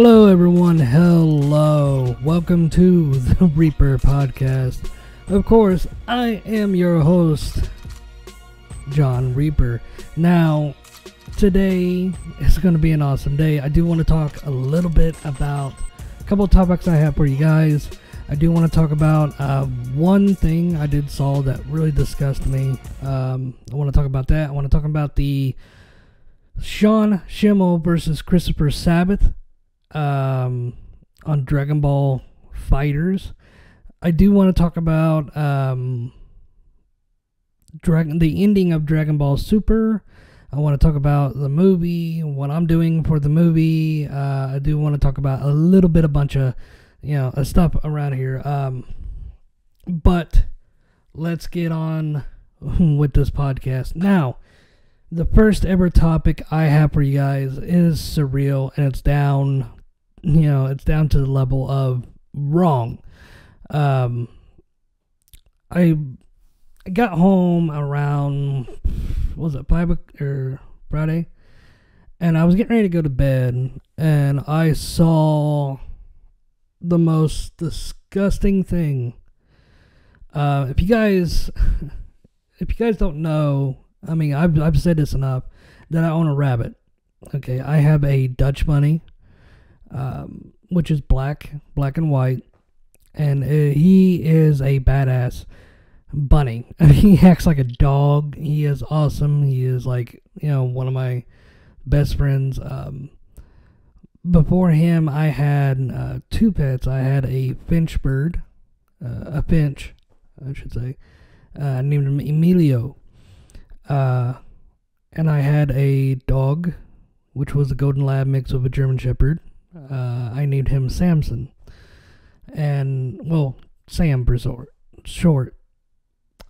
Hello everyone, hello. Welcome to the Reaper Podcast. Of course, I am your host, John Reaper. Now, today is going to be an awesome day. I do want to talk a little bit about a couple of topics I have for you guys. I do want to talk about one thing I did saw that really disgusted me. I want to talk about that. I want to talk about the Sean Schemmel versus Christopher Sabat on Dragon Ball Fighters. I do want to talk about the ending of Dragon Ball Super. I want to talk about the movie, what I'm doing for the movie. I do want to talk about a little bit, a bunch of stuff around here. But let's get on with this podcast now. The first ever topic I have for you guys is surreal, and it's down, it's down to the level of wrong. I got home around, what was it, 5 or Friday, and I was getting ready to go to bed, and I saw the most disgusting thing. If you guys don't know, I mean, I've said this enough, that I own a rabbit. Okay, I have a Dutch bunny, which is black and white, and he is a badass bunny. I mean, he acts like a dog. He is awesome. He is like, one of my best friends. Before him, I had two pets. I had a finch bird, a finch, I should say. I named him Emilio. And I had a dog, which was a golden lab mixed with a German shepherd. I named him Samson. And, well, Sam for short.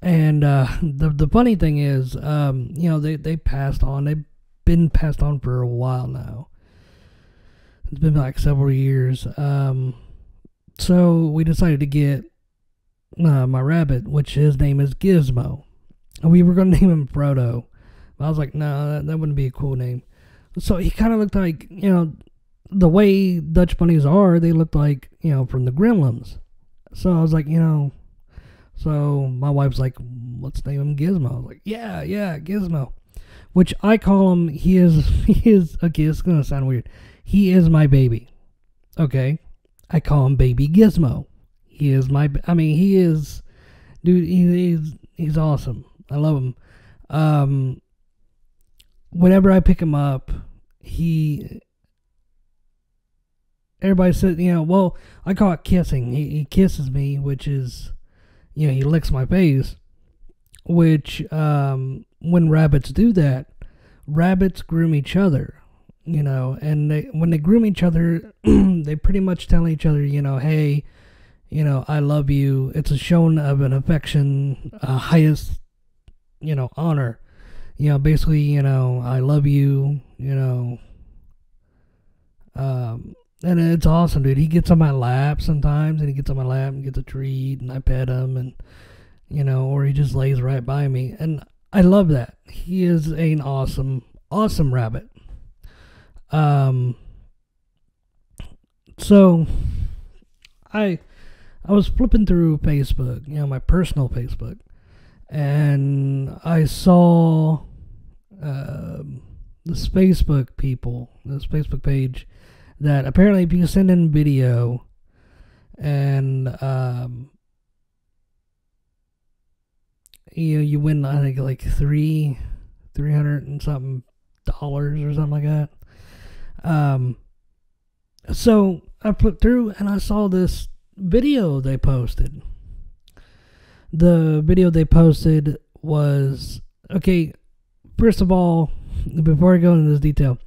And the funny thing is, they passed on. They've been passed on for a while now. It's been like several years. So we decided to get my rabbit, which his name is Gizmo. We were going to name him Frodo. But I was like, no, that wouldn't be a cool name. So he kind of looked like, the way Dutch bunnies are, they looked like, from the Gremlins. So I was like, so my wife's like, let's name him Gizmo. I was like, yeah, Gizmo. Which I call him, he is, okay, it's going to sound weird. He is my baby. Okay? I call him Baby Gizmo. He is he is, dude, he's awesome. I love him. Whenever I pick him up, everybody says, well, I call it kissing. He kisses me, which is, he licks my face, which, when rabbits do that, rabbits groom each other, and when they groom each other, they pretty much tell each other, hey, I love you. It's a shown of an affection, highest, honor. Basically, I love you, and it's awesome, dude. He gets on my lap sometimes, and he gets on my lap and gets a treat, and I pet him, and, or he just lays right by me, and I love that. He is an awesome, awesome rabbit. So, I was flipping through Facebook, my personal Facebook, and I saw this Facebook page, that apparently if you send in video and you win, I think, like $300 and something or something like that. So I flipped through and I saw this video they posted. The video they posted was, okay, first of all, before I go into this detail,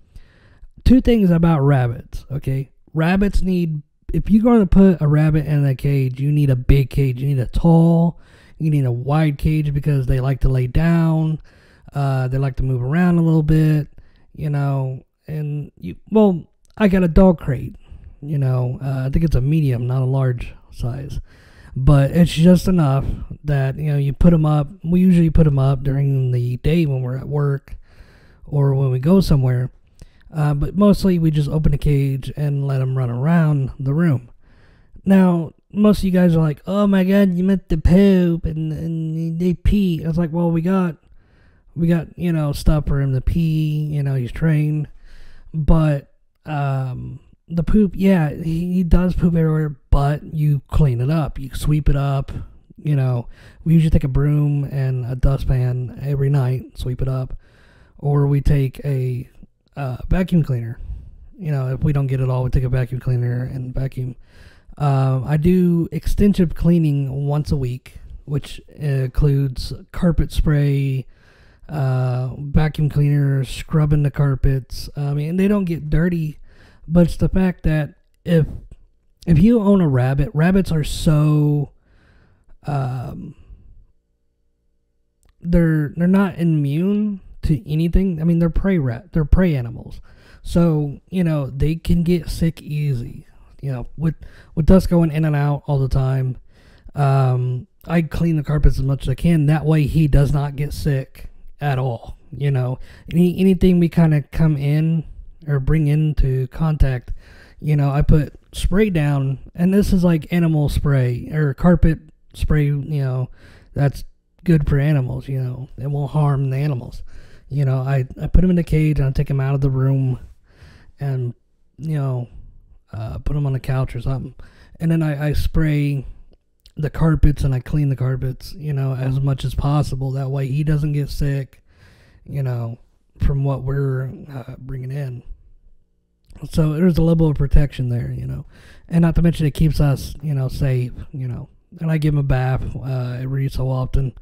two things about rabbits, okay? Rabbits need, if you're going to put a rabbit in a cage, you need a big cage. You need a tall, you need a wide cage, because they like to lay down, they like to move around a little bit, and I got a dog crate, I think it's a medium, not a large size, but it's just enough that, you put them up. We usually put them up during the day when we're at work or when we go somewhere. But mostly we just open the cage and let them run around the room. Now, most of you guys are like, oh my god, you meant to poop and they pee. I was like, well, we got, stuff for him to pee, he's trained. But, the poop, yeah, he does poop everywhere, but you clean it up. You sweep it up, we usually take a broom and a dustpan every night, sweep it up. Or we take a vacuum cleaner. If we don't get it all, we take a vacuum cleaner and vacuum. I do extensive cleaning once a week, which includes carpet spray, vacuum cleaner, scrubbing the carpets. They don't get dirty, but it's the fact that if you own a rabbit, rabbits are so they're not immune to anything. They're they're prey animals, so they can get sick easy. With us going in and out all the time, I clean the carpets as much as I can. That way he does not get sick at all. Anything we kind of come in or bring into contact, I put spray down, and this is like animal spray or carpet spray, that's good for animals, it won't harm the animals. I put them in the cage and I take them out of the room and, put them on the couch or something. And then I spray the carpets and I clean the carpets, as much as possible. That way he doesn't get sick, from what we're bringing in. So there's a level of protection there, and not to mention it keeps us, safe, and I give him a bath every so often.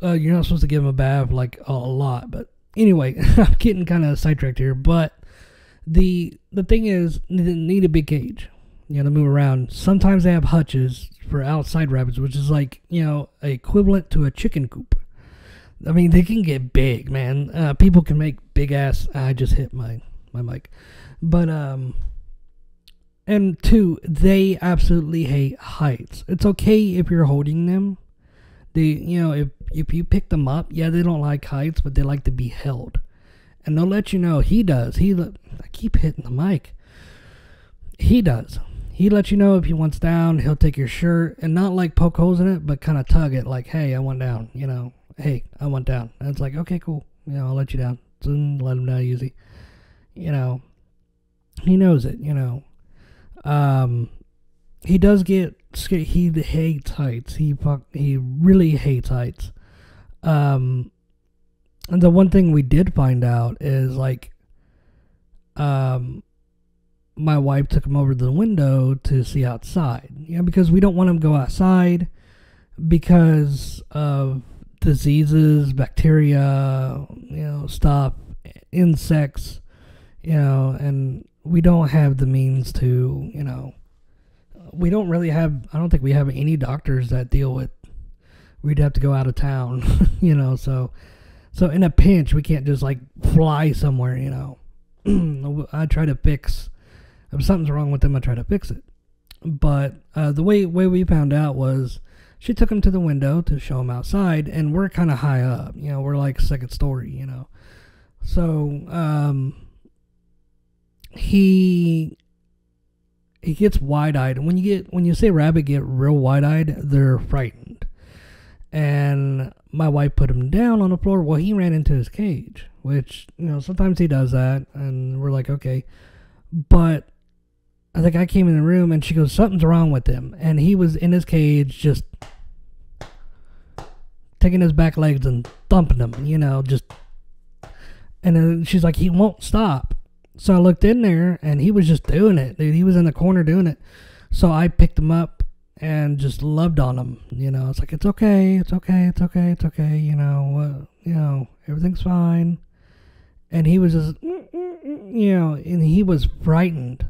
You're not supposed to give him a bath like a lot, but anyway, I'm getting kind of sidetracked here. But the thing is, they need a big cage, to move around. Sometimes they have hutches for outside rabbits, which is like, equivalent to a chicken coop. They can get big, man. People can make big ass. I just hit my mic, but and two, they absolutely hate heights. It's okay if you're holding them. They, if you pick them up, yeah, they don't like heights, but they like to be held. And they'll let you know. He does. I keep hitting the mic. He does. He lets you know if he wants down. He'll take your shirt and not like poke holes in it, but kind of tug it like, hey, I want down. Hey, I want down. And it's like, okay, cool. I'll let you down. So let him down easy. He knows it. He does get scared. He hates heights. He really hates heights. And the one thing we did find out is like, my wife took him over to the window to see outside. Because we don't want him to go outside because of diseases, bacteria, stuff, insects, and we don't have the means to, we don't really have, I don't think we have any doctors that deal with, we'd have to go out of town, so in a pinch, we can't just like fly somewhere, I try to fix, if something's wrong with them, I try to fix it. But the way we found out was she took him to the window to show him outside, and we're kind of high up, we're like second story, so he gets wide-eyed. And when you say rabbit get real wide-eyed, they're frightened. And my wife put him down on the floor. Well, he ran into his cage, which, sometimes he does that, and we're like, okay. But I think I came in the room and she goes, something's wrong with him. And he was in his cage just taking his back legs and thumping them, and then she's like, he won't stop. So I looked in there and he was just doing it, dude. He was in the corner doing it. So I picked him up and just loved on him. It's like, it's okay. Everything's fine. And he was just, and he was frightened.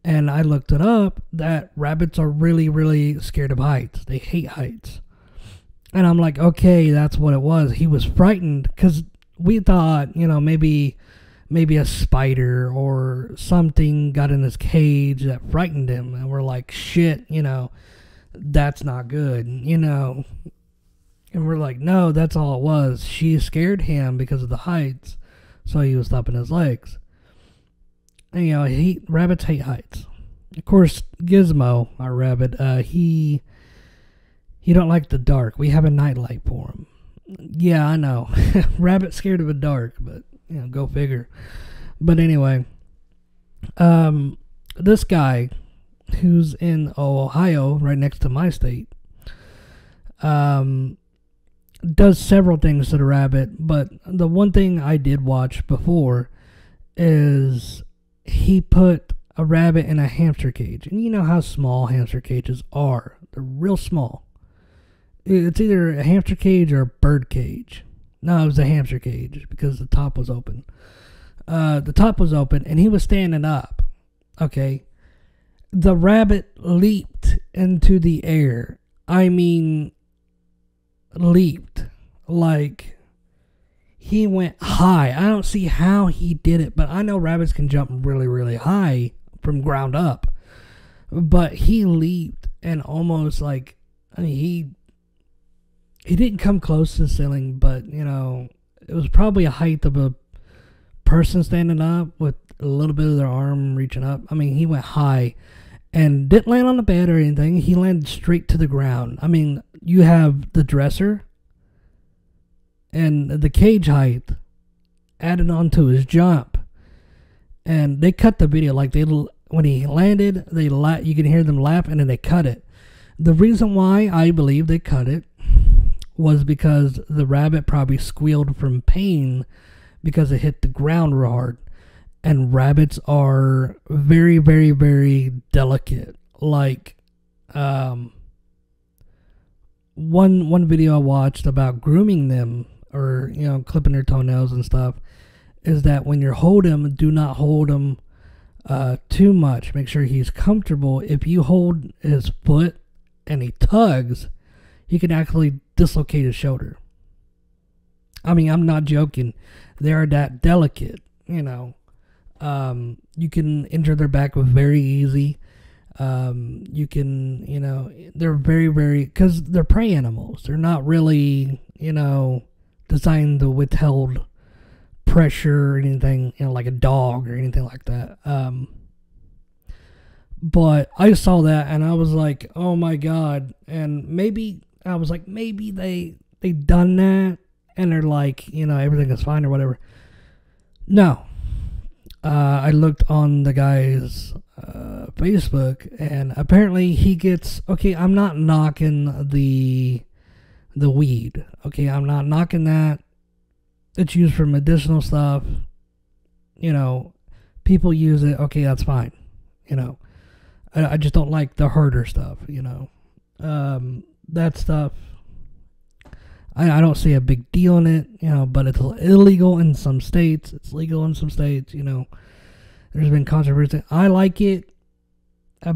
And I looked it up that rabbits are really, really scared of heights. They hate heights. And I'm like, okay, that's what it was. He was frightened because we thought, maybe a spider or something got in his cage that frightened him. And we're like, shit, that's not good, And we're like, no, that's all it was. She scared him because of the heights. so he was stopping his legs. And, rabbits hate heights. Of course, Gizmo, our rabbit, he don't like the dark. We have a nightlight for him. Yeah, I know. Rabbit's scared of the dark, but, go figure. But anyway, this guy who's in Ohio, right next to my state, does several things to the rabbit, but the one thing I did watch before is he put a rabbit in a hamster cage. And you know how small hamster cages are. They're real small. It's either a hamster cage or a bird cage. No, it was a hamster cage because the top was open. The top was open and he was standing up. Okay. The rabbit leaped into the air. I mean, leaped. Like, he went high. I don't see how he did it, but I know rabbits can jump really, really high from ground up. But he leaped and almost like, he didn't come close to the ceiling, but, it was probably a height of a person standing up with a little bit of their arm reaching up. I mean, he went high and didn't land on the bed or anything. He landed straight to the ground. I mean, you have the dresser and the cage height added on to his jump. And they cut the video. Like, when he landed, you can hear them laugh, and then they cut it. The reason why I believe they cut it was because the rabbit probably squealed from pain because it hit the ground real hard. And rabbits are very, very, very delicate. Like, one video I watched about grooming them, or, clipping their toenails and stuff, is that when you hold him, do not hold him too much. Make sure he's comfortable. If you hold his foot and he tugs, he can actually dislocate his shoulder. I mean, I'm not joking. They are that delicate, You can injure their back with very easy. You can, they're very, very, because they're prey animals. They're not really, designed to withhold pressure or anything, like a dog or anything like that. But I saw that and I was like, oh my God. And maybe they done that and they're like, everything is fine or whatever. No. I looked on the guy's Facebook, and apparently he gets, okay, I'm not knocking the weed. Okay, I'm not knocking that. It's used for medicinal stuff. People use it. Okay, that's fine. I just don't like the herder stuff, that stuff. I don't see a big deal in it, but it's illegal in some states. It's legal in some states, There's been controversy. I like it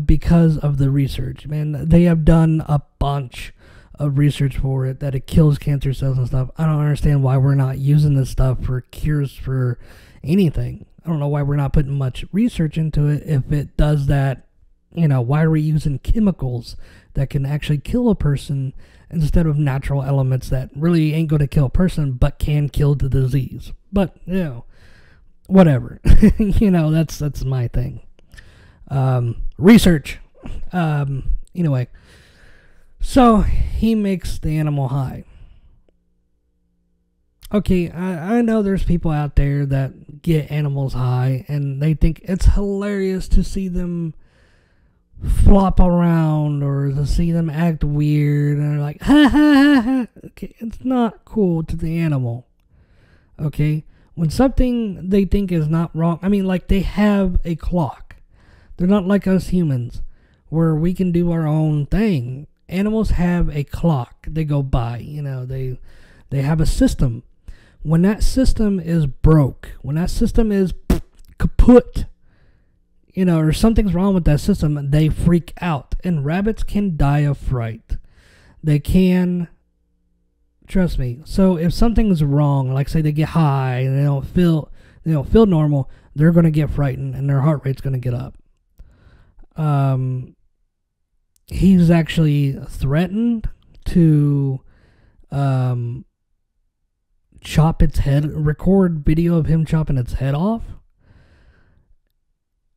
because of the research, man. They have done a bunch of research for it, that it kills cancer cells and stuff. I don't understand why we're not using this stuff for cures for anything. I don't know why we're not putting much research into it. If it does that, why are we using chemicals that can actually kill a person instead of natural elements that really ain't going to kill a person but can kill the disease? But, whatever. That's my thing. Research. Anyway. So, he makes the animal high. Okay, I know there's people out there that get animals high and they think it's hilarious to see them flop around or to see them act weird, and they're like, ha ha ha ha. Okay, it's not cool to the animal. Okay, when something they think is not wrong, like they have a clock. They're not like us humans where we can do our own thing. Animals have a clock they go by. They have a system. When that system is broke, when that system is kaput, or something's wrong with that system, they freak out. And rabbits can die of fright. They can, trust me. So if something's wrong, like say they get high and they don't feel normal, they're going to get frightened and their heart rate's going to get up. He's actually threatened to chop its head, record video of him chopping its head off.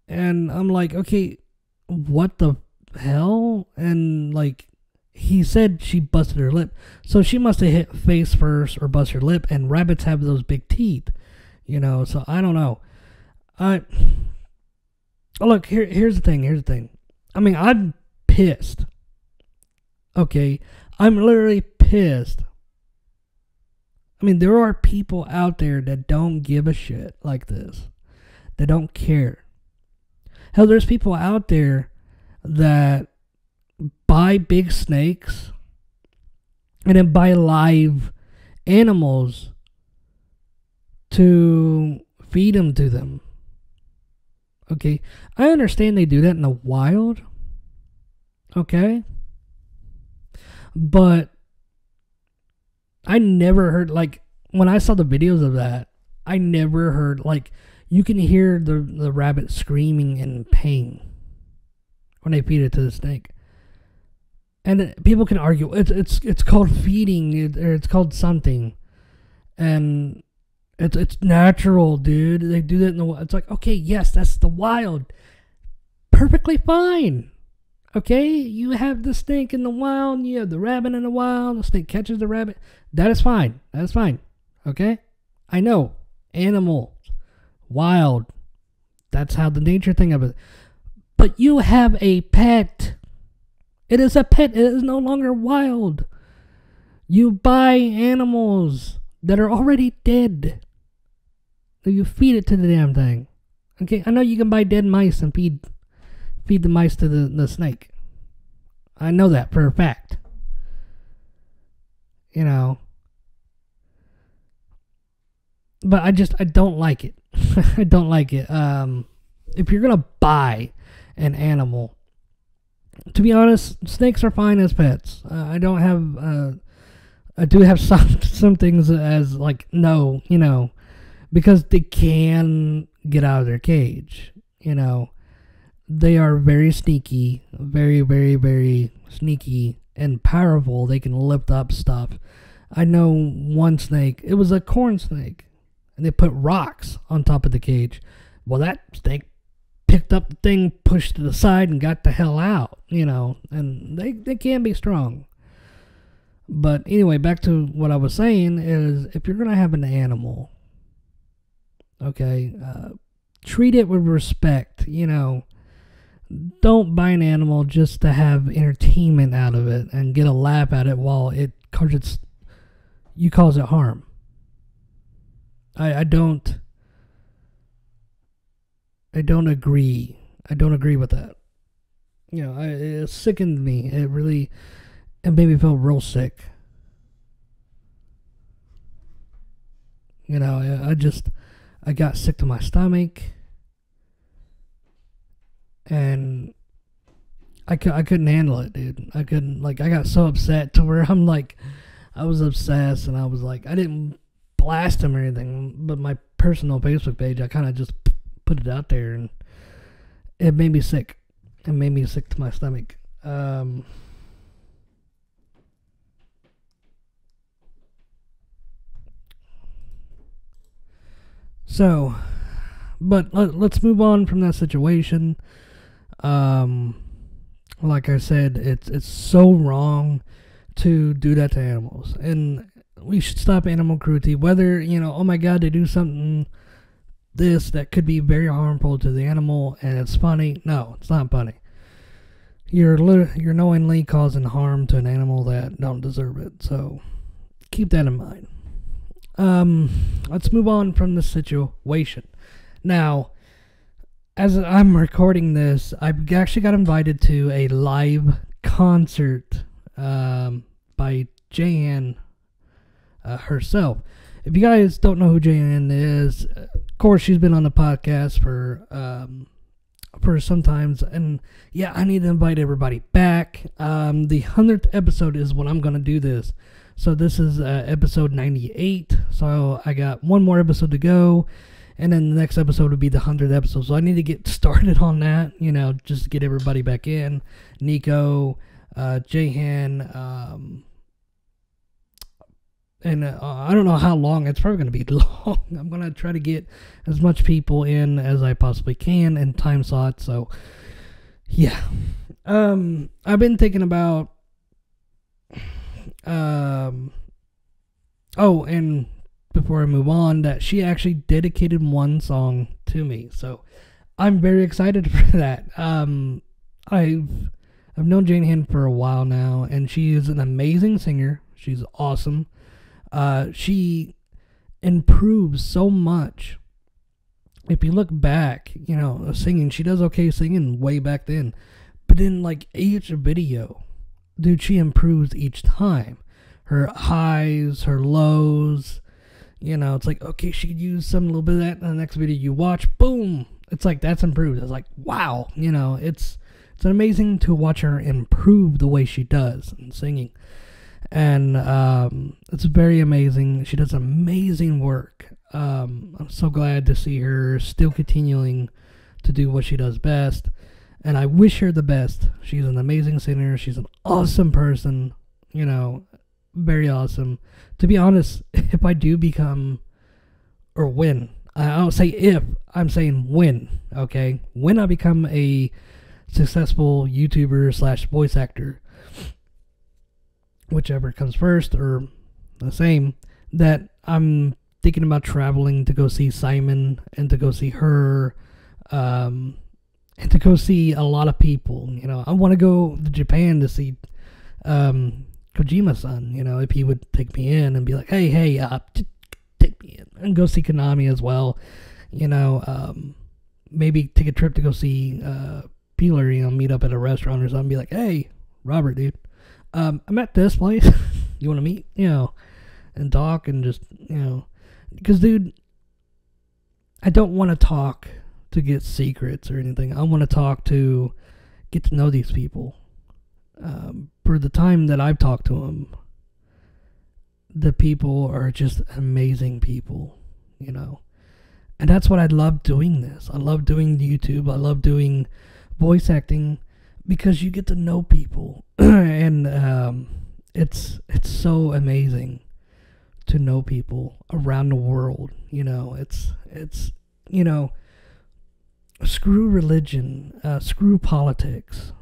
And I'm like, okay, what the hell? And like, he said she busted her lip. So she must have hit face first or bust her lip. And rabbits have those big teeth, you know. So I don't know. Look, here's the thing. I mean, I'm pissed. Okay, I'm literally pissed. I mean, there are people out there that don't give a shit like this. They don't care. Hell, there's people out there that buy big snakes and then buy live animals to feed them to them. Okay, I understand they do that in the wild. Okay, but I never heard, like, when I saw the videos of that, I never heard, like, you can hear the rabbit screaming in pain when they feed it to the snake. And people can argue, it's called feeding, or it's called something. And it's natural, dude. They do that in the wild. It's like, okay, yes, that's the wild. Perfectly fine. Okay, you have the snake in the wild, you have the rabbit in the wild, the snake catches the rabbit. That is fine. That is fine. Okay? I know. Animals. Wild. That's how the nature thing of it. But you have a pet. It is a pet. It is no longer wild. You buy animals that are already dead. You feed it to the damn thing. Okay? I know you can buy dead mice and feed the mice to the snake. I know that for a fact. You know. But I don't like it. I don't like it. If you're going to buy an animal, to be honest, snakes are fine as pets. I do have some things as like, no, you know, because they can get out of their cage, you know. They are very sneaky, very, very, very sneaky and powerful. They can lift up stuff. I know one snake, it was a corn snake, and they put rocks on top of the cage. Well, that snake picked up the thing, pushed to the side, and got the hell out, you know, and they can be strong. But anyway, back to what I was saying is, if you're going to have an animal, okay, treat it with respect, you know. Don't buy an animal just to have entertainment out of it and get a laugh at it while you cause it harm. I don't agree. I don't agree with that. You know, it sickened me. It made me feel real sick. You know, I got sick to my stomach. And I couldn't handle it, dude. I couldn't, like, I got so upset to where I'm like, I was obsessed, and I was like, I didn't blast him or anything, but my personal Facebook page, I kind of just put it out there, and it made me sick. It made me sick to my stomach. So, but let's move on from that situation. Like I said, it's so wrong to do that to animals, and we should stop animal cruelty. Whether, you know, oh my God, they do something that could be very harmful to the animal, and it's funny. No, it's not funny. You're knowingly causing harm to an animal that don't deserve it. So keep that in mind. Let's move on from this situation. Now, as I'm recording this, I actually got invited to a live concert by Jayan herself. If you guys don't know who Jayan is, of course she's been on the podcast for some times, and yeah, I need to invite everybody back. The 100th episode is when I'm gonna do this. So this is episode 98. So I got one more episode to go. And then the next episode would be the 100th episode. So I need to get started on that, you know, just to get everybody back in. Nico, Jahan, And I don't know how long. It's probably going to be long. I'm going to try to get as much people in as I possibly can in time slots. So, yeah. I've been thinking about... Oh, and before I move on, that she actually dedicated one song to me. So, I'm very excited for that. I've known Jane Hand for a while now, and she is an amazing singer. She's awesome. She improves so much. If you look back, singing, she does okay singing way back then. But in like each video, dude, she improves each time. Her highs, her lows, it's like, okay, she could use some little bit of that in the next video you watch. Boom. It's like, that's improved. It's like, wow. It's amazing to watch her improve the way she does in singing. And it's very amazing. She does amazing work. I'm so glad to see her still continuing to do what she does best. And I wish her the best. She's an amazing singer. She's an awesome person. Very awesome. To be honest, if I do become, or when, I don't say if, I'm saying when, okay? When I become a successful YouTuber / voice actor, whichever comes first or the same, that I'm thinking about traveling to go see Simon and to go see her, and to go see a lot of people. I want to go to Japan to see Kojima-san, if he would take me in and be like, hey, take me in, and go see Konami as well, maybe take a trip to go see Peeler, meet up at a restaurant or something, be like, hey, Robert, dude, I'm at this place, you want to meet, and talk, and just, because, dude, I don't want to talk to get secrets or anything. I want to talk to get to know these people. For the time that I've talked to them, the people are just amazing people, and that's what I love doing this. I love doing YouTube. I love doing voice acting because you get to know people, and it's so amazing to know people around the world. It's screw religion, screw politics.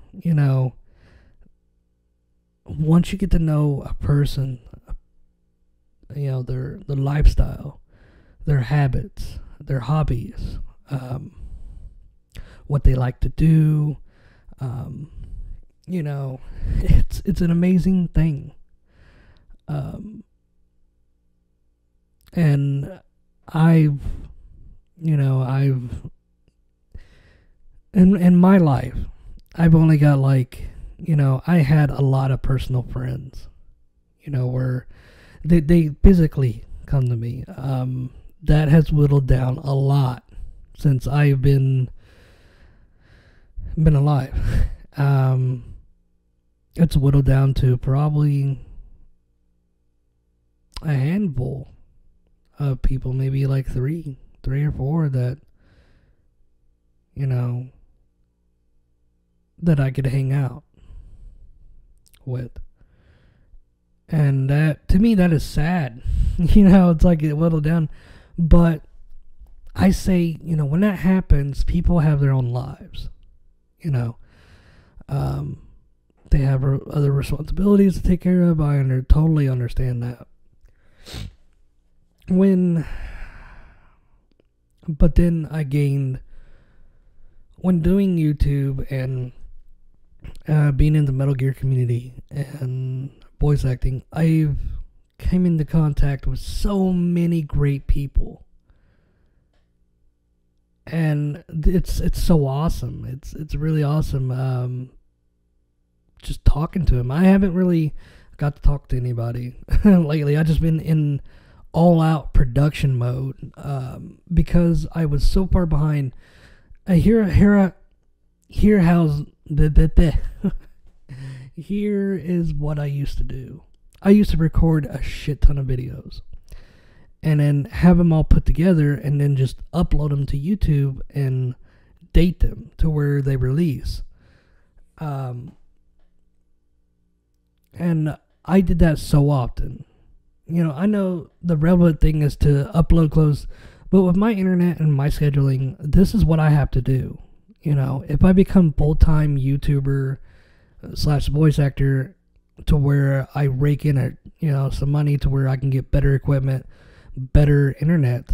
Once you get to know a person, their lifestyle, their habits, their hobbies, what they like to do, it's an amazing thing. And I've in my life, I've only got I had a lot of personal friends, where they physically come to me. That has whittled down a lot since I've been alive. It's whittled down to probably a handful of people, maybe like three or four that, that I could hang out with. And that, to me, that is sad. It's like it whittled down. But I say, when that happens, people have their own lives. They have other responsibilities to take care of. I totally understand that. But then I gained, when doing YouTube and being in the Metal Gear community and voice acting, I've came into contact with so many great people, and it's so awesome. It's really awesome. Just talking to him. I haven't really got to talk to anybody lately. I've just been in all-out production mode because I was so far behind. Here is what I used to do. I used to record a shit ton of videos and then have them all put together and then just upload them to YouTube and date them to where they release. And I did that so often, I know the relevant thing is to upload clothes, but with my internet and my scheduling, this is what I have to do. If I become full-time YouTuber / voice actor to where I rake in some money to where I can get better equipment, better internet,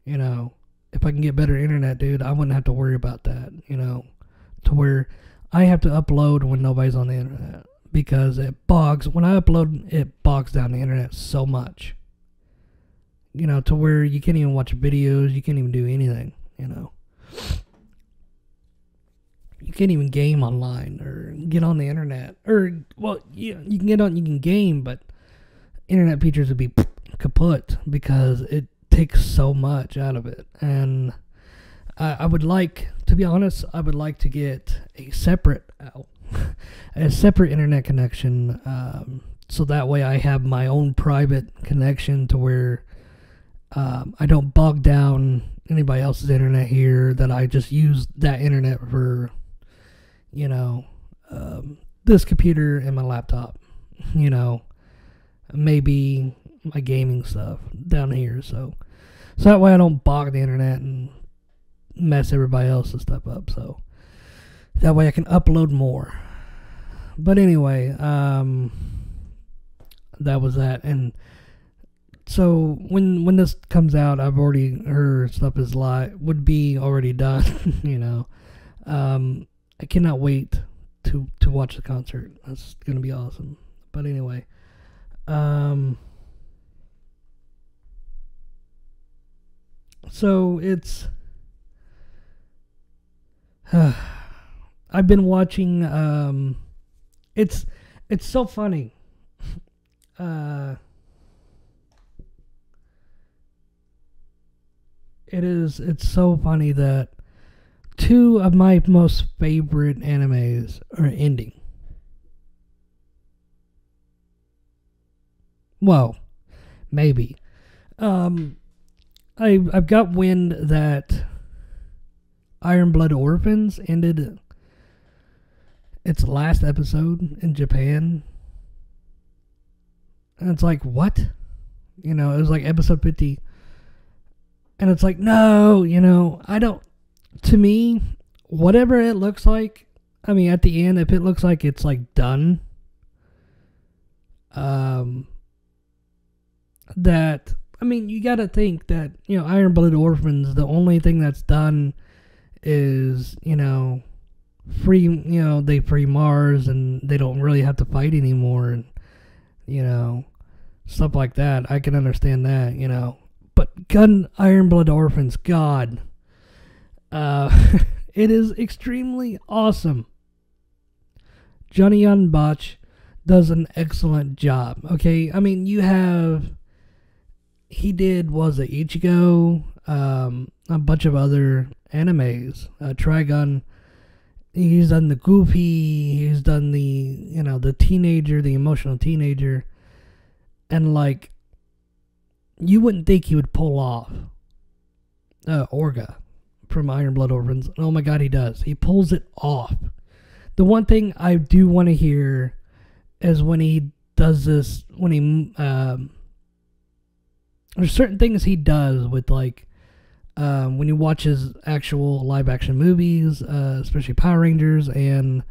if I can get better internet, dude, I wouldn't have to worry about that, to where I have to upload when nobody's on the internet, because when I upload, it bogs down the internet so much, to where you can't even watch videos, you can't even do anything, You can't even game online or get on the internet. You can game, but internet features would be kaput because it takes so much out of it. And I would like, to be honest, to get a separate internet connection, so that way I have my own private connection to where I don't bog down anybody else's internet here, that I just use that internet for this computer and my laptop, maybe my gaming stuff down here, so that way I don't bog the internet and mess everybody else's stuff up, so that way I can upload more. But anyway, that was that. And so when this comes out, I've already heard stuff would be already done. I cannot wait to watch the concert. That's gonna be awesome. But anyway, so it's I've been watching. It's so funny. It's so funny that two of my most favorite animes are ending. Well, maybe. I've got wind that Iron Blood Orphans ended its last episode in Japan. And it's like, what? It was like episode 50. And it's like, no, I don't. To me, whatever it looks like, I mean, at the end, if it looks like it's like done, that, I mean, you gotta think that, Iron Blood Orphans, the only thing that's done is, free, they free Mars and they don't really have to fight anymore, and, stuff like that. I can understand that, but Iron Blood Orphans, God, it is extremely awesome. Johnny Yonbach does an excellent job. Okay, I mean, he did, Ichigo, a bunch of other animes, Trigun. He's done the Goofy, he's done the teenager, the emotional teenager, and like, you wouldn't think he would pull off Orga from Iron Blood Orphans. Oh my God, he does. He pulls it off. The one thing I do want to hear is when he does this, there's certain things he does with, like, when you watch his actual live action movies, especially Power Rangers, and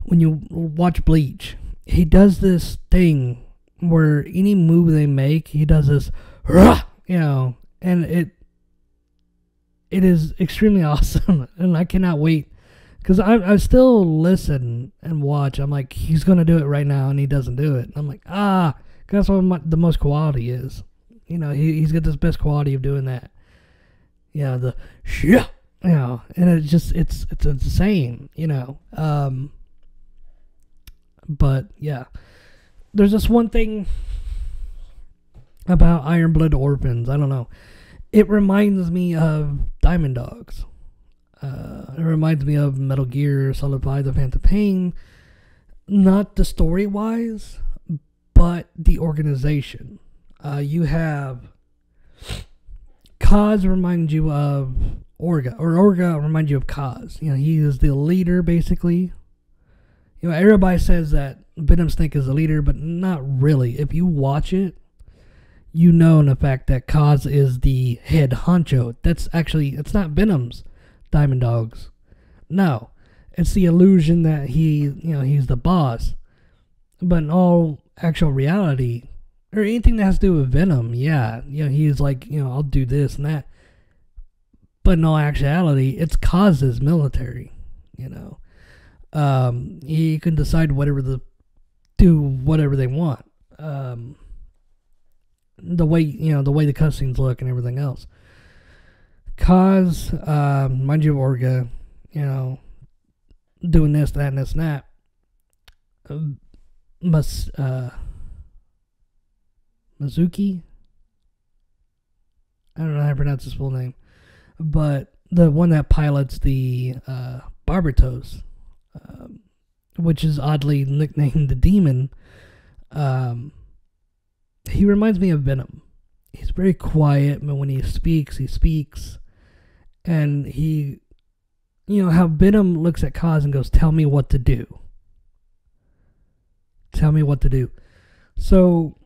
when you watch Bleach, he does this thing where any move they make, he does this, and it is extremely awesome, and I cannot wait, because I still listen and watch. I'm like, he's going to do it right now, and he doesn't do it. I'm like, that's what the most quality is. He's got this best quality of doing that. The shit, and it's insane, but yeah, there's this one thing about Iron Blood Orphans. I don't know. It reminds me of Diamond Dogs. It reminds me of Metal Gear Solid 5: The Phantom Pain. Not the story-wise, but the organization. You have Kaz reminds you of Orga, or Orga reminds you of Kaz. He is the leader, basically. Everybody says that Venom Snake is the leader, but not really. If you watch it, you know in the fact that Kaz is the head honcho. It's not Venom's Diamond Dogs. No. It's the illusion that he's the boss. But in all actual reality, or anything that has to do with Venom, he's like, I'll do this and that. But in all actuality, it's Kaz's military, He can decide do whatever they want. The way the cutscenes look and everything else. Kaz, mind you, Orga, doing this, that, and this, and that. Mizuki? I don't know how to pronounce his full name. But the one that pilots the Barbatos, which is oddly nicknamed the Demon, he reminds me of Venom. He's very quiet, but when he speaks. And he, how Venom looks at Kaz and goes, tell me what to do. Tell me what to do. So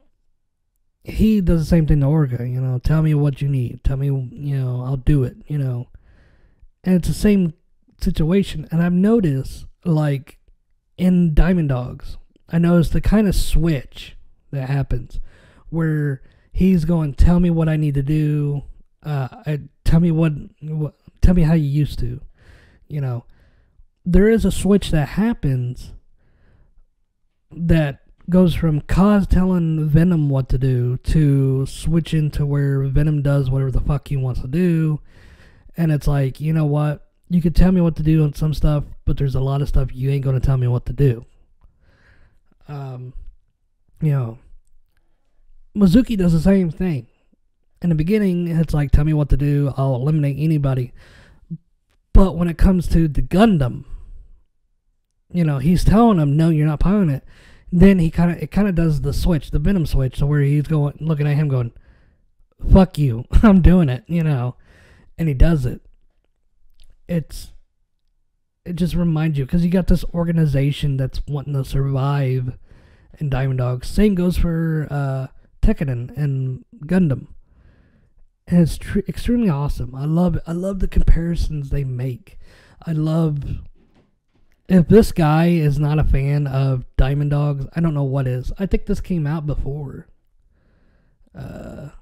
he does the same thing to Orga, tell me what you need. Tell me, I'll do it, And it's the same situation. And I've noticed, like, in Diamond Dogs, I noticed the kind of switch that happens where he's going, tell me what I need to do. Tell me how you used to, There is a switch that happens that goes from Kaz telling Venom what to do to switch into where Venom does whatever the fuck he wants to do. And it's like, you know what? You could tell me what to do on some stuff, but there's a lot of stuff you ain't going to tell me what to do. Mizuki does the same thing. In the beginning, it's like, tell me what to do. I'll eliminate anybody. But when it comes to the Gundam, he's telling him, no, you're not piloting it. Then it kind of does the switch, the Venom switch, to where he's looking at him going, fuck you, I'm doing it, and he does it. It just reminds you, because you got this organization that's wanting to survive in Diamond Dogs. Same goes for Tekkadan and Gundam. And it's extremely awesome. I love the comparisons they make. If this guy is not a fan of Diamond Dogs, I don't know what is. I think this came out before Diamond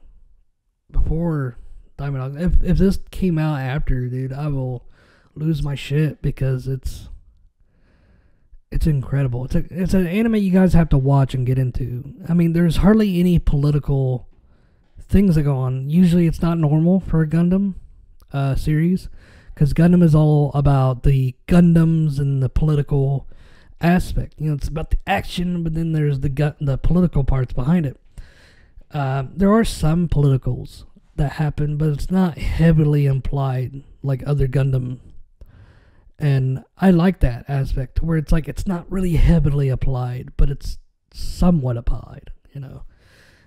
Dogs. If this came out after, dude, I will lose my shit because it's incredible. It's an anime you guys have to watch and get into. I mean, there's hardly any political things that go on. Usually it's not normal for a Gundam series, because Gundam is all about the Gundams and the political aspect. It's about the action, but then there's the political parts behind it. There are some politicals that happen, but it's not heavily implied like other Gundam. And I like that aspect, where it's like it's not really heavily applied, but it's somewhat applied,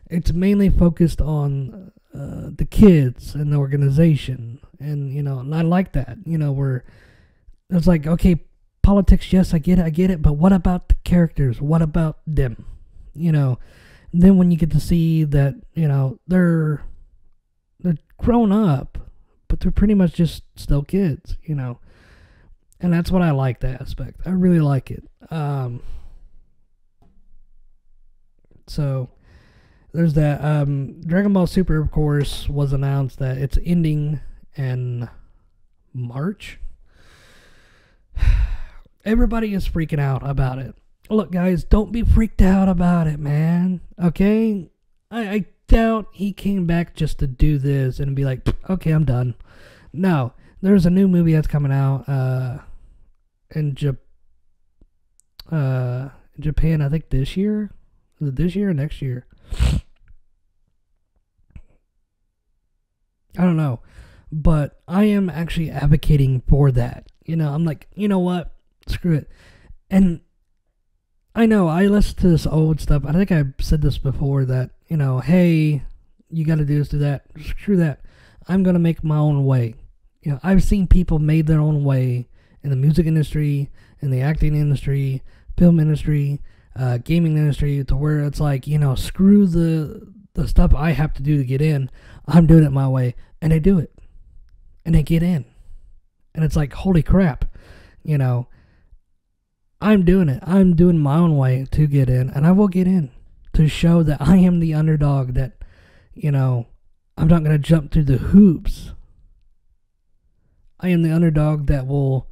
It's mainly focused on the kids and the organization. And, and I like that, where it's like, okay, politics, yes, I get it, but what about the characters? What about them? Then when you get to see that, they're grown up, but they're pretty much just still kids, And that's what I like, the aspect. I really like it. So there's that. Dragon Ball Super, of course, was announced that it's ending in March. Everybody is freaking out about it. Look, guys, don't be freaked out about it, man. Okay? I doubt he came back just to do this and be like, okay, I'm done. No. There's a new movie that's coming out in Japan, I think this year. Is it this year or next year? I don't know. But I am actually advocating for that. I'm like, you know what? Screw it. And I know I listen to this old stuff. I think I've said this before that, hey, you got to do this, do that. Screw that. I'm going to make my own way. I've seen people made their own way in the music industry, in the acting industry, film industry, gaming industry, to where it's like, screw the the stuff I have to do to get in, I'm doing it my way, and they do it, and they get in, and it's like, holy crap, you know, I'm doing it. I'm doing my own way to get in, and I will get in to show that I am the underdog, that, you know, I'm not going to jump through the hoops. I am the underdog that will,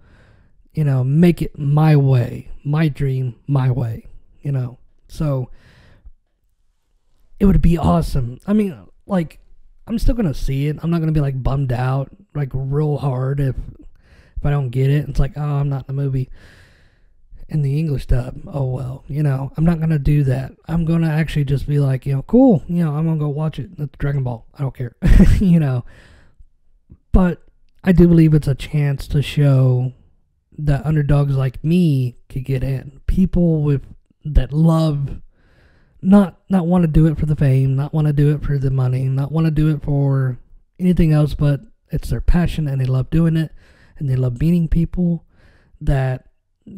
you know, make it my way, my dream, my way, you know. So it would be awesome. I mean, like, I'm still going to see it. I'm not going to be like bummed out, like real hard if I don't get it. It's like, oh, I'm not in the movie in the English dub. Oh, well, you know, I'm not going to do that. I'm going to actually just be like, you know, cool. You know, I'm going to go watch it. It's Dragon Ball. I don't care, you know. But I do believe it's a chance to show that underdogs like me could get in. People that love, not want to do it for the fame, not want to do it for the money, not want to do it for anything else, but it's their passion and they love doing it, and they love meeting people that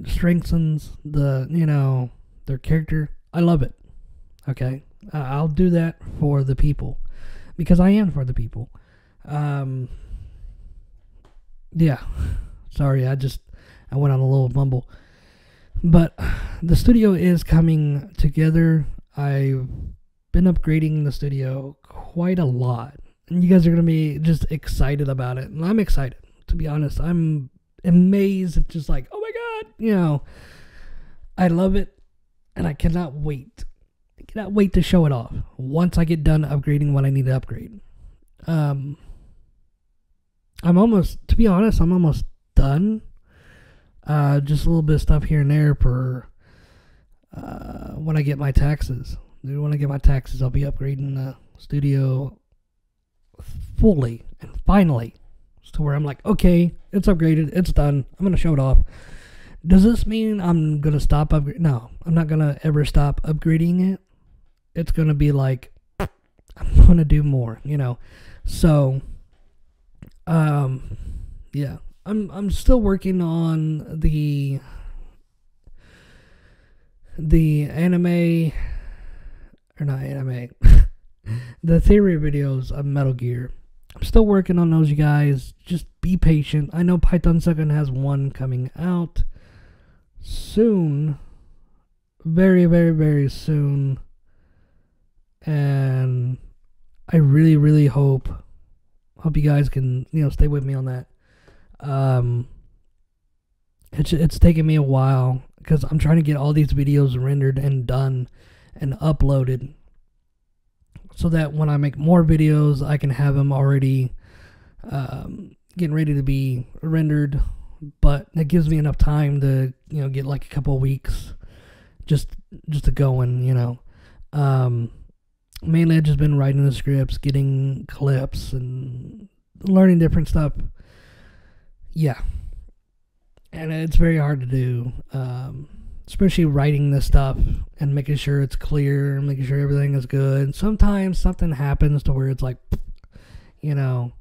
strengthens the, you know, their character. I love it. Okay, I'll do that for the people, because I am for the people. Yeah, sorry, I went on a little mumble. But the studio is coming together. I've been upgrading the studio quite a lot, and you guys are going to be just excited about it. And I'm excited, to be honest. I'm amazed. It's just like, oh my God, you know, I love it, and I cannot wait. I cannot wait to show it off once I get done upgrading what I need to upgrade. I'm almost done. Just a little bit of stuff here and there for when I get my taxes. When I get my taxes, I'll be upgrading the studio fully and finally, to where I'm like, okay, it's upgraded, it's done. I'm gonna show it off. Does this mean I'm gonna stop upgrading? No, I'm not gonna ever stop upgrading it. It's gonna be like, I'm gonna do more, you know. So, yeah, I'm still working on the anime, or not anime, the theory videos of Metal Gear. I'm still working on those, you guys. Just be patient. I know Python 2nd has one coming out soon, very, very, very soon, and I really, really hope you guys can, you know, stay with me on that. It's taken me a while, because I'm trying to get all these videos rendered and done and uploaded, so that when I make more videos, I can have them already getting ready to be rendered. But it gives me enough time to, you know, get like a couple of weeks just to go and, you know. Mainly I've just been writing the scripts, getting clips, and learning different stuff. Yeah. And it's very hard to do, especially writing this stuff and making sure it's clear, making sure everything is good. Sometimes something happens to where it's like, you know,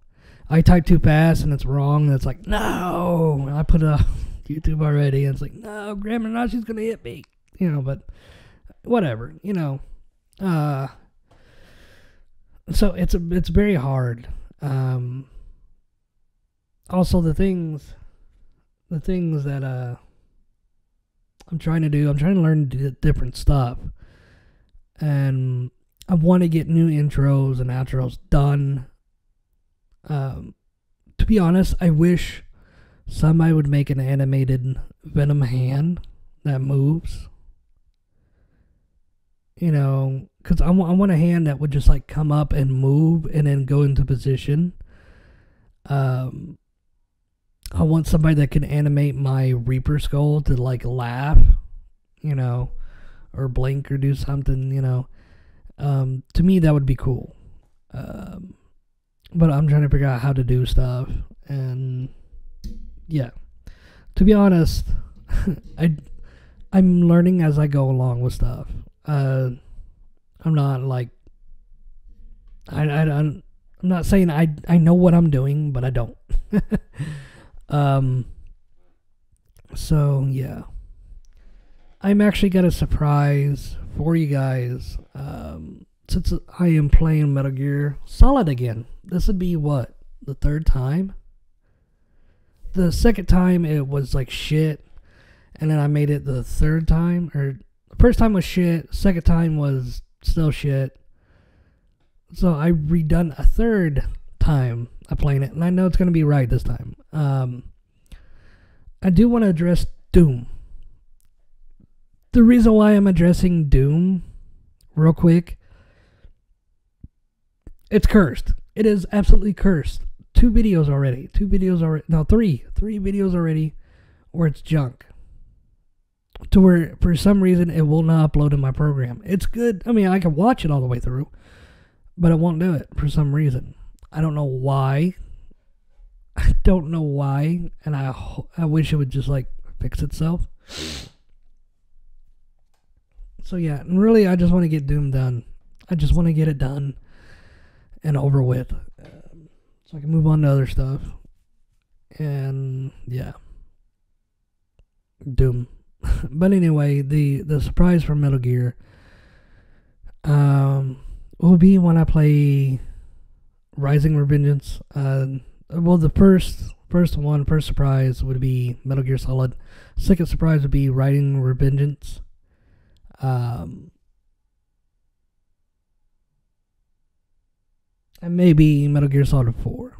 I type too fast and it's wrong, and it's like, no, I put it on YouTube already, and it's like, no, Grandma Nashi's going to hit me, you know, but whatever, you know. So it's very hard. Also, the things that I'm trying to do, I'm trying to learn different stuff, and I want to get new intros and outros done. To be honest, I wish somebody would make an animated Venom hand that moves. You know, because I want a hand that would just like come up and move and then go into position. I want somebody that can animate my Reaper skull to like laugh, you know, or blink or do something, you know. To me, that would be cool. But I'm trying to figure out how to do stuff, and yeah, to be honest, I'm learning as I go along with stuff. I'm not like, I'm not saying I know what I'm doing, but I don't. So yeah, I'm actually got a surprise for you guys. since I am playing Metal Gear Solid again. This would be what? The third time? The second time it was like shit, and then I made it the third time, or the first time was shit, second time was still shit. So I redone a third time of playing it, and I know it's going to be right this time. I do want to address Doom. The reason why I'm addressing Doom real quick, it's cursed. It is absolutely cursed. 2 videos already. No, 3 videos already where it's junk. To where, for some reason, it will not upload in my program. It's good. I mean, I can watch it all the way through, but it won't do it for some reason. I don't know why. And I wish it would just, like, fix itself. So, yeah, and really, I just want to get Doom done. I just want to get it done and over with. So I can move on to other stuff. And, yeah. Doom. But anyway, the surprise for Metal Gear will be when I play Rising Revengeance. Well, the first surprise would be Metal Gear Solid. Second surprise would be Rising Revengeance. And maybe Metal Gear Solid 4.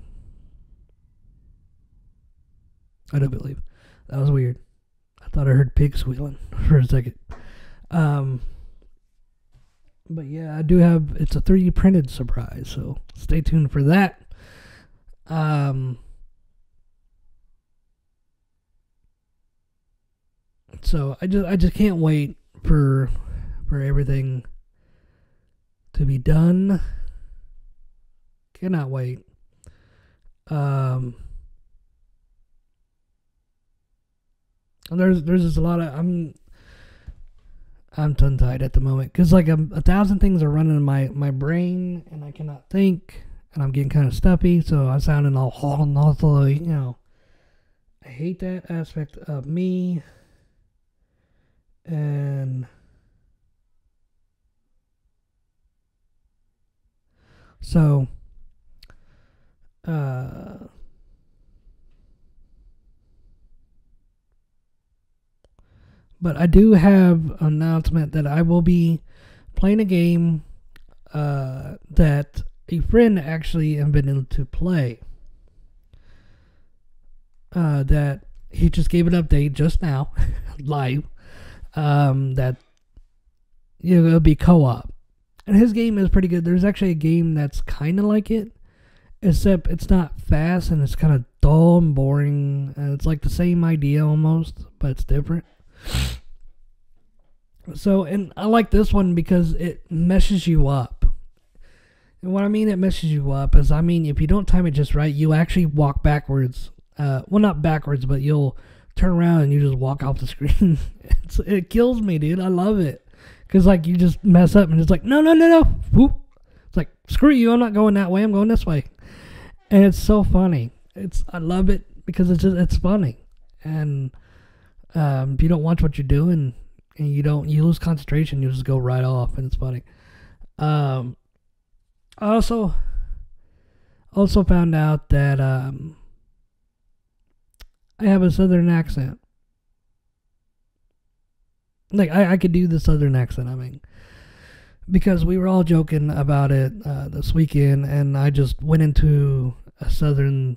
I don't believe. That was weird. I thought I heard pigs squealing for a second. But yeah, I do have, it's a 3D printed surprise, so stay tuned for that. So I just can't wait for everything to be done. Cannot wait. And there's just a lot of, I'm tongue-tied at the moment because like 1,000 things are running in my brain and I cannot think, and I'm getting kind of stuffy, so I'm sounding all you know. I hate that aspect of me. And so but I do have an announcement that I will be playing a game that a friend actually invented to play. That he just gave an update just now, live. That it'll be co-op, and his game is pretty good. There's actually a game that's kind of like it, except it's not fast and it's kind of dull and boring, and it's like the same idea almost, but it's different. So, and I like this one because it meshes you up. And what I mean it meshes you up is, I mean, if you don't time it just right, you actually walk backwards. Well, not backwards, but you'll turn around and you just walk off the screen. It kills me, dude. I love it. Because, like, you just mess up and it's like, no. Whoop. It's like, screw you. I'm not going that way. I'm going this way. And it's so funny. I love it because it's funny. And if you don't watch what you're doing and you lose concentration, you just go right off, and it's funny. I also found out that I have a southern accent. Like, I could do the southern accent, I mean. Because we were all joking about it this weekend, and I just went into a southern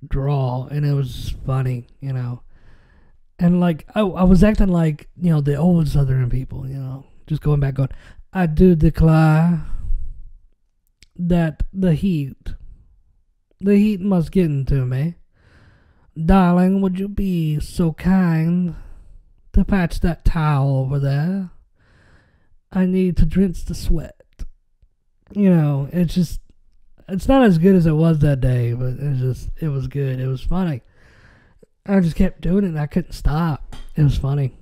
drawl, and it was funny, you know. And, like, I was acting like, you know, the old southern people, you know. Just going back going, I do declare that the heat must get into me. Darling, would you be so kind to patch that towel over there? I need to drench the sweat. You know, it's not as good as it was that day, but it was good. It was funny. I just kept doing it and I couldn't stop. It was funny.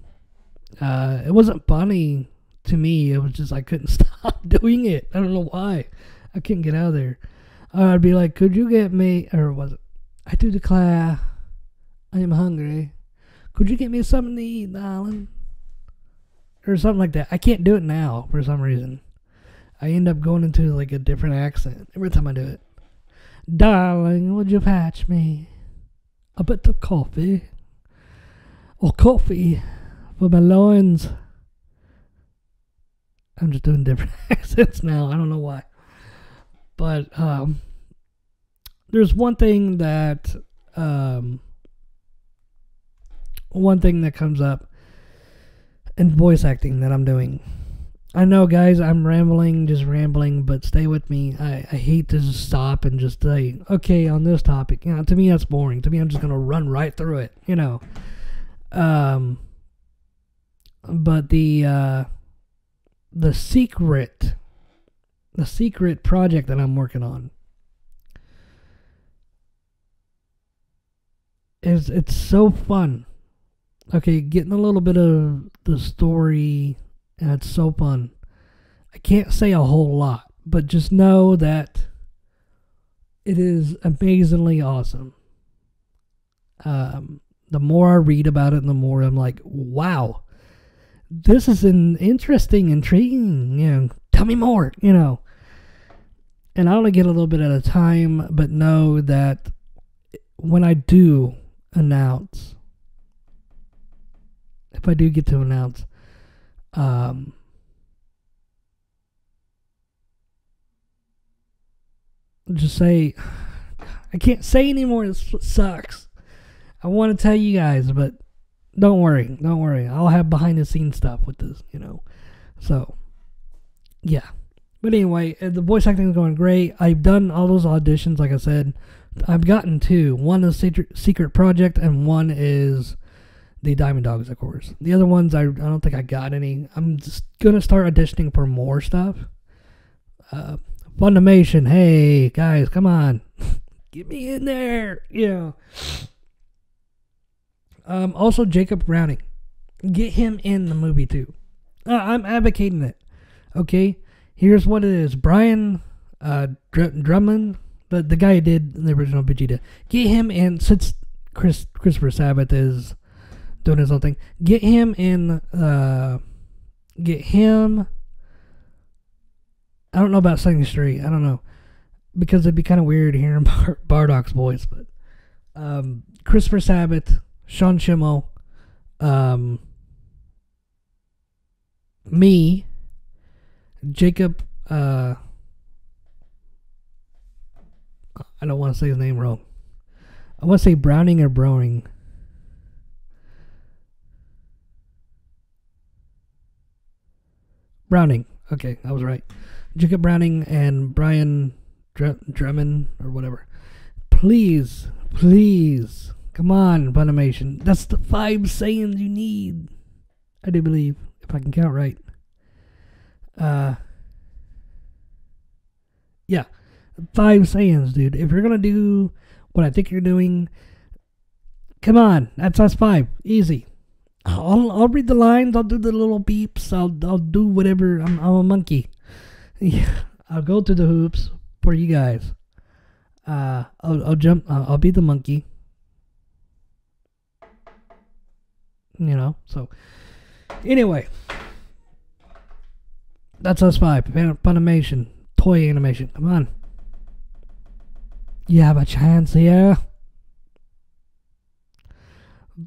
It wasn't funny to me. It was just I couldn't stop doing it. I don't know why. I couldn't get out of there. I'd be like, could you get me, or was it, I do declare I am hungry. Could you get me something to eat, darling? Or something like that. I can't do it now for some reason. I end up going into like a different accent every time I do it. Darling, would you patch me a bit of coffee? Or coffee for my loins? I'm just doing different accents now. I don't know why. But there's one thing that comes up in voice acting that I'm doing. I know, guys, I'm just rambling, but stay with me. I hate to just stop and just say, okay, on this topic. To me, that's boring. To me, I'm just going to run right through it, But the secret project that I'm working on it's so fun. Okay, getting a little bit of the story, and it's so fun. I can't say a whole lot, but just know that it is amazingly awesome. The more I read about it, the more I'm like, wow, this is an interesting, intriguing, tell me more, And I only get a little bit at a time, but know that when I do announce, if I do get to announce, just say, I can't say anymore, this sucks. I want to tell you guys, but don't worry. I'll have behind the scenes stuff with this, So, yeah. But anyway, the voice acting is going great. I've done all those auditions, like I said. I've gotten 2. One is Secret Project, and one is the Diamond Dogs, of course. The other ones, I don't think I got any. I'm just going to start auditioning for more stuff. Funimation, hey, guys, come on. Get me in there, Also, Jacob Browning. Get him in the movie, too. I'm advocating it. Okay? Here's what it is. Brian Drummond, the guy who did the original Vegeta. Get him in, since Christopher Sabat is doing his own thing. Get him in, get him, I don't know about Second Street. I don't know. Because it'd be kind of weird hearing Bardock's voice, but Christopher Sabat, Sean Schimmel, me, Jacob, I don't want to say his name wrong. I want to say Browning or Browning. Browning. Okay, I was right. Jacob Browning and Brian Drummond or whatever. Please, come on, Funimation. That's the 5 Saiyans you need. I do believe, if I can count right. Yeah, 5 Saiyans, dude. If you're gonna do what I think you're doing, come on, that's us 5. Easy. I'll read the lines. I'll do the little beeps. I'll do whatever. I'm a monkey. Yeah, I'll go through the hoops for you guys. I'll jump. I'll be the monkey. So anyway, that's us 5. Funimation, toy animation. Come on, you have a chance here.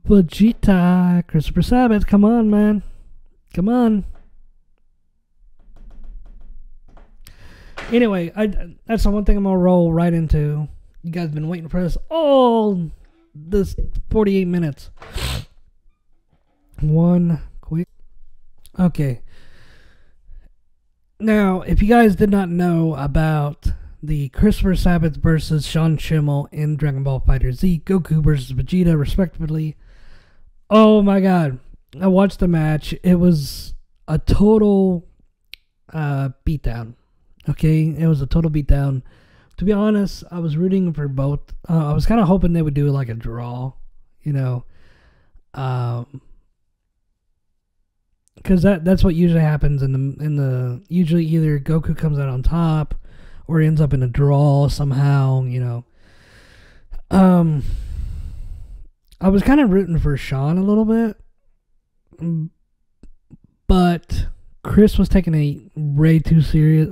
Vegeta, Christopher Sabat, come on, man. Come on. Anyway, that's the one thing I'm going to roll right into. You guys have been waiting for this all this 48 minutes. One quick. Okay. Now, if you guys did not know about the Christopher Sabat versus Sean Schimmel in Dragon Ball FighterZ, Goku versus Vegeta, respectively. Oh my god. I watched the match. It was a total beatdown. Okay? It was a total beatdown. To be honest, I was rooting for both. I was kind of hoping they would do like a draw. Because that's what usually happens in the usually either Goku comes out on top or ends up in a draw somehow, I was kind of rooting for Sean a little bit, but Chris was taking it way too serious.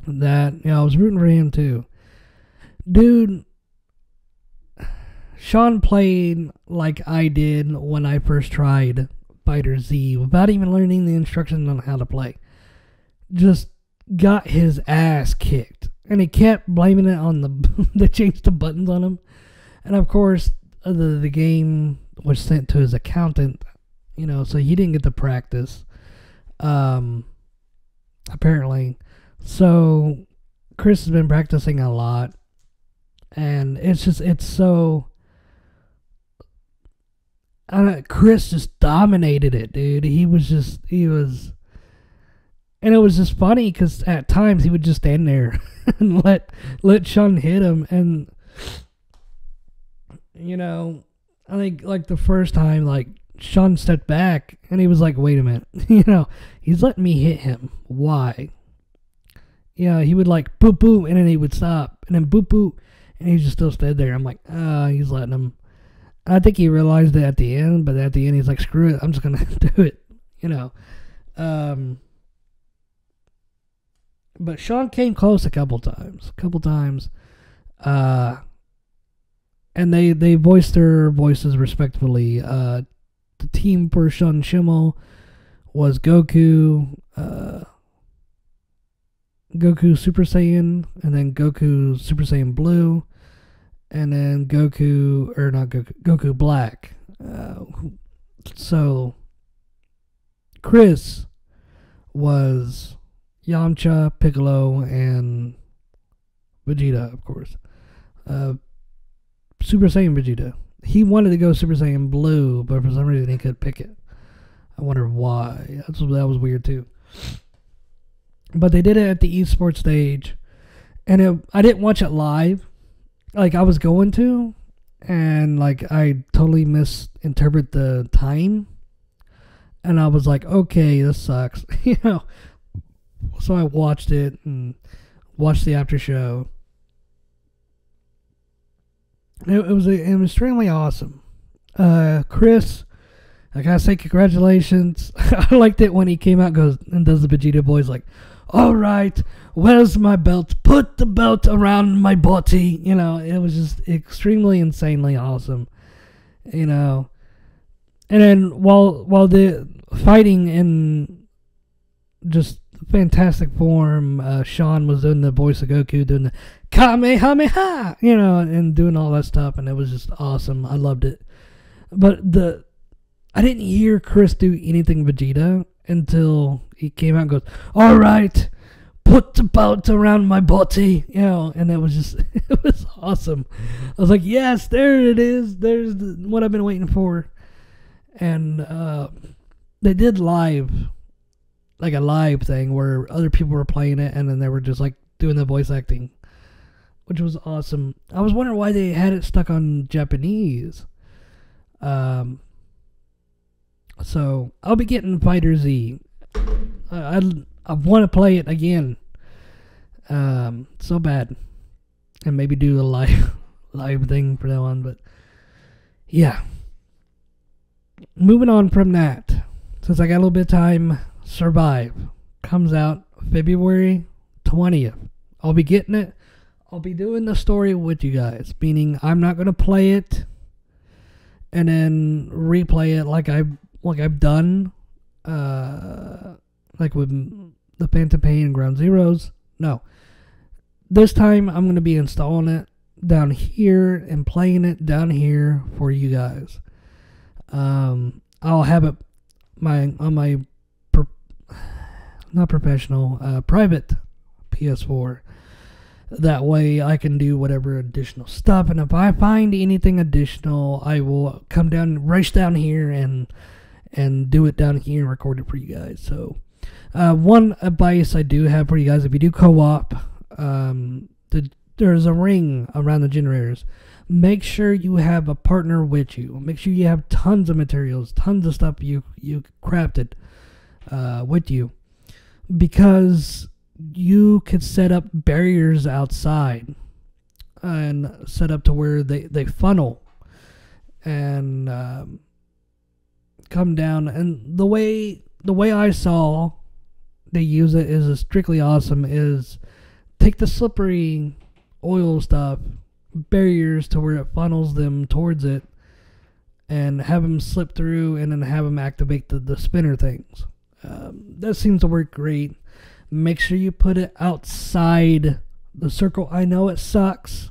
That, I was rooting for him too. Dude, Sean played like I did when I first tried Fighter Z without even learning the instructions on how to play. Just got his ass kicked. And he kept blaming it on they changed the buttons on him. And of course, the game was sent to his accountant, so he didn't get to practice. Apparently. So Chris has been practicing a lot. And it's so... Chris just dominated it, dude. And it was just funny because at times he would just stand there and let Sean hit him. And, I think like the first time, like Sean stepped back and he was like, wait a minute, he's letting me hit him. Why? He would like boop boop and then he would stop and then boop boop and he just still stood there. I'm like, he's letting him. I think he realized it at the end, but at the end he's like, screw it, I'm just gonna do it, But Sean came close a couple times, and they voiced their voices respectively. The team for Sean Schimmel was Goku, Goku Super Saiyan, and then Goku Super Saiyan Blue. And then Goku Black. So, Chris was Yamcha, Piccolo, and Vegeta, of course. Super Saiyan Vegeta. He wanted to go Super Saiyan Blue, but for some reason he couldn't pick it. I wonder why. That was weird too. But they did it at the esports stage. And I didn't watch it live. Like, I was going to, and, like, I totally misinterpret the time, and I was like, okay, this sucks, so I watched it, and watched the after show. It was extremely awesome. Chris, I gotta say congratulations. I liked it when he came out and goes, and does the Vegeta voice, like, alright, where's my belt? Put the belt around my body. It was just extremely insanely awesome. And then while the fighting in just fantastic form, Sean was doing the voice of Goku, doing the Kamehameha, and doing all that stuff, and it was just awesome. I loved it. But I didn't hear Chris do anything Vegeta until he came out and goes, alright, put the belt around my body, and it was just, it was awesome. I was like, yes, there it is. There's what I've been waiting for. And they did like a live thing where other people were playing it and then they were just like doing the voice acting, which was awesome. I was wondering why they had it stuck on Japanese. So I'll be getting Fighter Z. I want to play it again, so bad, and maybe do a live thing for that one. But yeah, moving on from that, since I got a little bit of time, Survive comes out February 20th. I'll be getting it. I'll be doing the story with you guys, meaning I'm not gonna play it and then replay it like I've done, like with the Phantom Pain and Ground Zeroes. No. This time I'm going to be installing it down here and playing it down here for you guys. I'll have it on my not professional, private PS4. That way I can do whatever additional stuff, and if I find anything additional, I will come down, race down here and do it down here and record it for you guys. So one advice I do have for you guys: if you do co-op, there's a ring around the generators. Make sure you have a partner with you. Make sure you have tons of materials, tons of stuff you crafted with you, because you could set up barriers outside and set up to where they funnel and come down. And the way the way I saw they use it is strictly awesome. Is take the slippery oil stuff, barriers to where it funnels them towards it, and have them slip through, and then have them activate the spinner things. That seems to work great. Make sure you put it outside the circle. I know it sucks,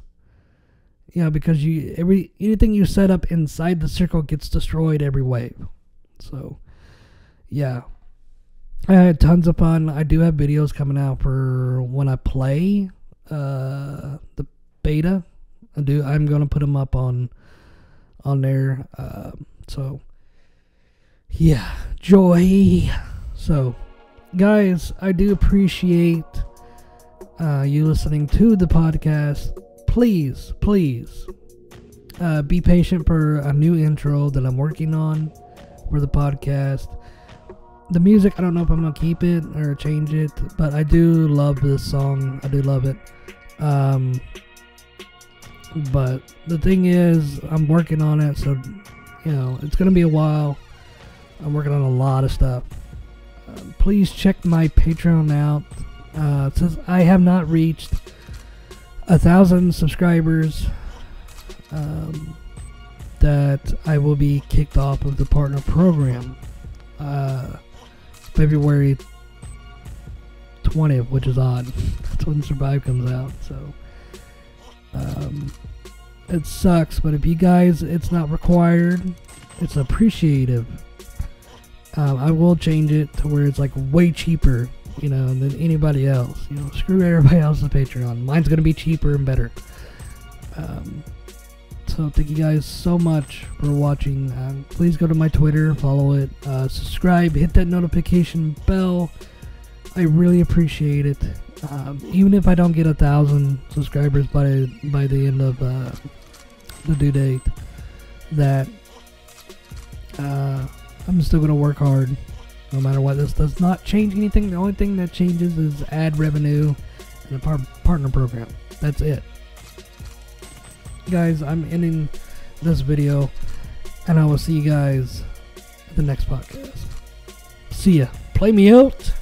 because anything you set up inside the circle gets destroyed every wave. So, yeah, I had tons of fun. I do have videos coming out for when I play the beta. I'm gonna put them up on there. So, yeah, joy. So, guys, I do appreciate you listening to the podcast. Please be patient for a new intro that I'm working on for the podcast. The music, I don't know if I'm going to keep it or change it, but I do love this song. I do love it. But the thing is, I'm working on it, so, it's going to be a while. I'm working on a lot of stuff. Please check my Patreon out. Since I have not reached 1,000 subscribers, that I will be kicked off of the partner program February 20th, which is odd. That's when Survive comes out. So it sucks, but if you guys, it's not required, it's appreciative. I will change it to where it's like way cheaper, than anybody else. Screw everybody else's Patreon. Mine's gonna be cheaper and better. So thank you guys so much for watching. Please go to my Twitter, follow it, subscribe, hit that notification bell. I really appreciate it. Even if I don't get 1,000 subscribers by the end of the due date, that I'm still gonna work hard no matter what. This does not change anything. The only thing that changes is ad revenue and the partner program. That's it. Guys, I'm ending this video, and I will see you guys at the next podcast. See ya. Play me out.